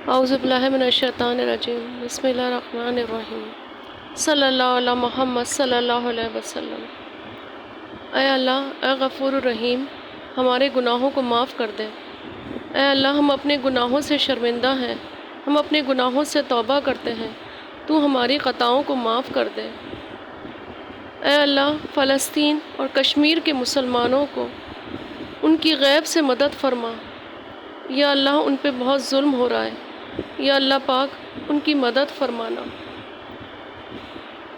اعوذ باللہ من الشیطان الرجیم بسم اللہ الرحمن الرحیم صلی اللہ علیہ محمد صلی اللہ علیہ وسلم۔ اے اللہ، اے غفور الرحیم، ہمارے گناہوں کو معاف کر دے۔ اے اللہ، ہم اپنے گناہوں سے شرمندہ ہیں، ہم اپنے گناہوں سے توبہ کرتے ہیں، تو ہماری خطاؤں کو معاف کر دے۔ اے اللہ، فلسطین اور کشمیر کے مسلمانوں کو ان کی غیب سے مدد فرما۔ یا اللہ، ان پہ بہت ظلم ہو رہا ہے، یا اللہ پاک ان کی مدد فرمانا۔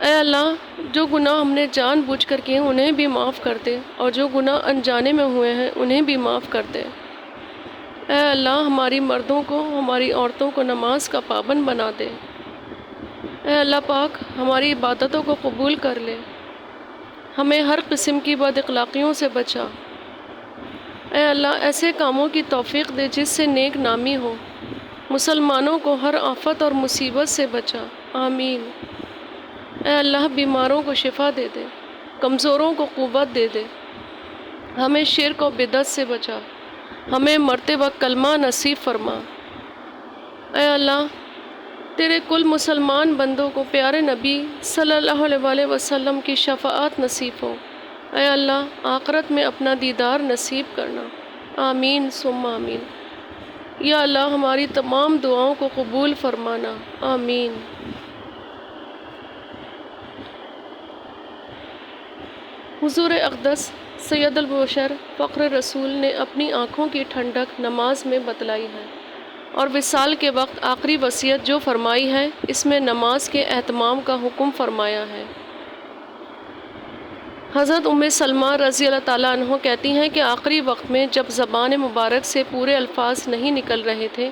اے اللہ، جو گناہ ہم نے جان بوجھ کر کیے انہیں بھی معاف کر دے، اور جو گناہ انجانے میں ہوئے ہیں انہیں بھی معاف کر دے۔ اے اللہ، ہماری مردوں کو، ہماری عورتوں کو نماز کا پابند بنا دے۔ اے اللہ پاک، ہماری عبادتوں کو قبول کر لے، ہمیں ہر قسم کی بد اخلاقیوں سے بچا۔ اے اللہ، ایسے کاموں کی توفیق دے جس سے نیک نامی ہو، مسلمانوں کو ہر آفت اور مصیبت سے بچا، آمین۔ اے اللہ، بیماروں کو شفا دے دے، کمزوروں کو قوت دے دے، ہمیں شرک و بدعت سے بچا، ہمیں مرتے وقت کلمہ نصیب فرما۔ اے اللہ، تیرے کل مسلمان بندوں کو پیارے نبی صلی اللہ علیہ وآلہ وسلم کی شفاعت نصیب ہو۔ اے اللہ، آخرت میں اپنا دیدار نصیب کرنا، آمین ثم آمین۔ یا اللہ، ہماری تمام دعاؤں کو قبول فرمانا، آمین۔ حضور اقدس سید البشر فخر رسول نے اپنی آنکھوں کی ٹھنڈک نماز میں بتلائی ہے، اور وصال کے وقت آخری وصیت جو فرمائی ہے اس میں نماز کے اہتمام کا حکم فرمایا ہے۔ حضرت ام سلمہ رضی اللہ تعالیٰ عنہ کہتی ہیں کہ آخری وقت میں جب زبان مبارک سے پورے الفاظ نہیں نکل رہے تھے،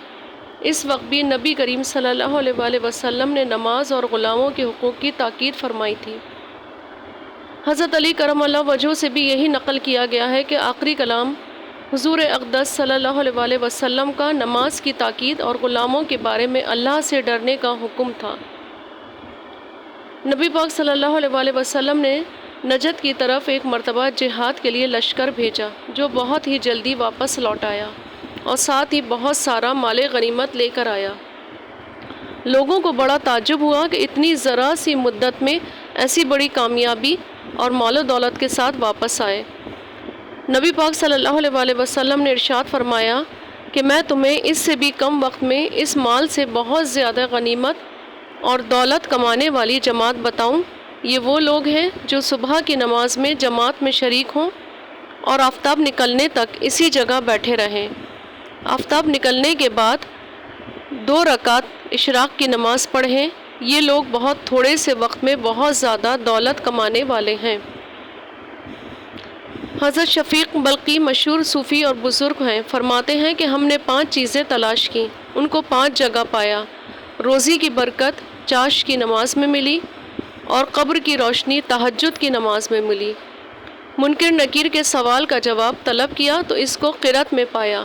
اس وقت بھی نبی کریم صلی اللہ علیہ وآلہ وسلم نے نماز اور غلاموں کے حقوق کی تاکید فرمائی تھی۔ حضرت علی کرم اللہ وجہہ سے بھی یہی نقل کیا گیا ہے کہ آخری کلام حضور اقدس صلی اللہ علیہ وآلہ وسلم کا نماز کی تاکید اور غلاموں کے بارے میں اللہ سے ڈرنے کا حکم تھا۔ نبی پاک صلی اللہ علیہ وآلہ وسلم نے نجد کی طرف ایک مرتبہ جہاد کے لیے لشکر بھیجا جو بہت ہی جلدی واپس لوٹ آیا، اور ساتھ ہی بہت سارا مال غنیمت لے کر آیا۔ لوگوں کو بڑا تعجب ہوا کہ اتنی ذرا سی مدت میں ایسی بڑی کامیابی اور مال و دولت کے ساتھ واپس آئے۔ نبی پاک صلی اللہ علیہ وآلہ وسلم نے ارشاد فرمایا کہ میں تمہیں اس سے بھی کم وقت میں اس مال سے بہت زیادہ غنیمت اور دولت کمانے والی جماعت بتاؤں؟ یہ وہ لوگ ہیں جو صبح کی نماز میں جماعت میں شریک ہوں اور آفتاب نکلنے تک اسی جگہ بیٹھے رہیں۔ آفتاب نکلنے کے بعد 2 رکعت اشراق کی نماز پڑھیں۔ یہ لوگ بہت تھوڑے سے وقت میں بہت زیادہ دولت کمانے والے ہیں۔ حضرت شفیق بلقی مشہور صوفی اور بزرگ ہیں، فرماتے ہیں کہ ہم نے 5 چیزیں تلاش کیں، ان کو 5 جگہ پایا۔ روزی کی برکت چاش کی نماز میں ملی، اور قبر کی روشنی تہجد کی نماز میں ملی۔ منکر نکیر کے سوال کا جواب طلب کیا تو اس کو قرأت میں پایا،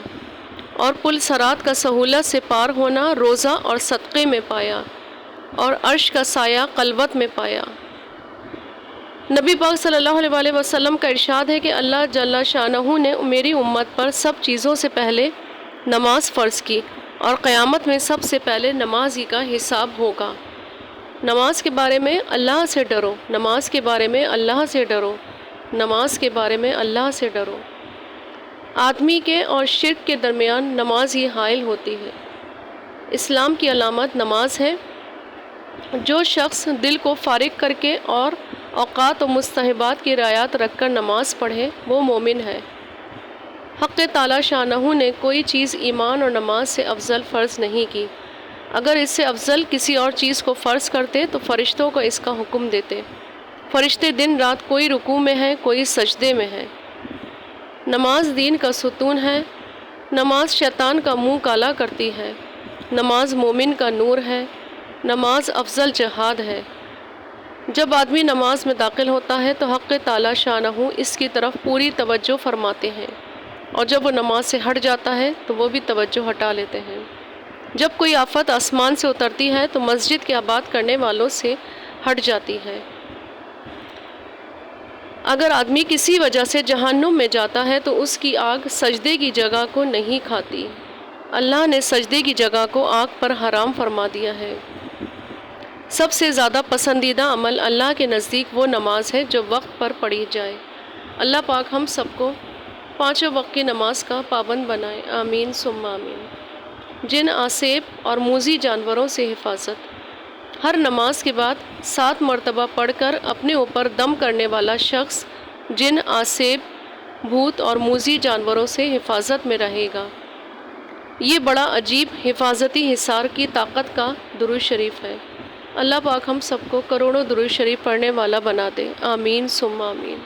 اور پل صراط کا سہولت سے پار ہونا روزہ اور صدقے میں پایا، اور عرش کا سایہ خلوت میں پایا۔ نبی پاک صلی اللہ علیہ وآلہ وسلم کا ارشاد ہے کہ اللہ جل شانہ نے میری امت پر سب چیزوں سے پہلے نماز فرض کی، اور قیامت میں سب سے پہلے نماز ہی کا حساب ہوگا۔ نماز کے بارے میں اللہ سے ڈرو، نماز کے بارے میں اللہ سے ڈرو، نماز کے بارے میں اللہ سے ڈرو۔ آدمی کے اور شرک کے درمیان نماز ہی حائل ہوتی ہے۔ اسلام کی علامت نماز ہے۔ جو شخص دل کو فارغ کر کے اور اوقات و مستحبات کی رعایت رکھ کر نماز پڑھے وہ مومن ہے۔ حق تعالی شانہ نے کوئی چیز ایمان اور نماز سے افضل فرض نہیں کی۔ اگر اس سے افضل کسی اور چیز کو فرض کرتے تو فرشتوں کو اس کا حکم دیتے۔ فرشتے دن رات کوئی رکوع میں ہیں، کوئی سجدے میں ہے۔ نماز دین کا ستون ہے۔ نماز شیطان کا منہ کالا کرتی ہے۔ نماز مومن کا نور ہے۔ نماز افضل جہاد ہے۔ جب آدمی نماز میں داخل ہوتا ہے تو حق تعالی شانہ اس کی طرف پوری توجہ فرماتے ہیں، اور جب وہ نماز سے ہٹ جاتا ہے تو وہ بھی توجہ ہٹا لیتے ہیں۔ جب کوئی آفت آسمان سے اترتی ہے تو مسجد کے آباد کرنے والوں سے ہٹ جاتی ہے۔ اگر آدمی کسی وجہ سے جہنم میں جاتا ہے تو اس کی آگ سجدے کی جگہ کو نہیں کھاتی۔ اللہ نے سجدے کی جگہ کو آگ پر حرام فرما دیا ہے۔ سب سے زیادہ پسندیدہ عمل اللہ کے نزدیک وہ نماز ہے جو وقت پر پڑھی جائے۔ اللہ پاک ہم سب کو پانچوں وقت کی نماز کا پابند بنائے، آمین ثم آمین۔ جن آسیب اور موذی جانوروں سے حفاظت۔ ہر نماز کے بعد 7 مرتبہ پڑھ کر اپنے اوپر دم کرنے والا شخص جن آسیب، بھوت اور موذی جانوروں سے حفاظت میں رہے گا۔ یہ بڑا عجیب حفاظتی حصار کی طاقت کا درود شریف ہے۔ اللہ پاک ہم سب کو کروڑوں درود شریف پڑھنے والا بنا دے، آمین ثم آمین۔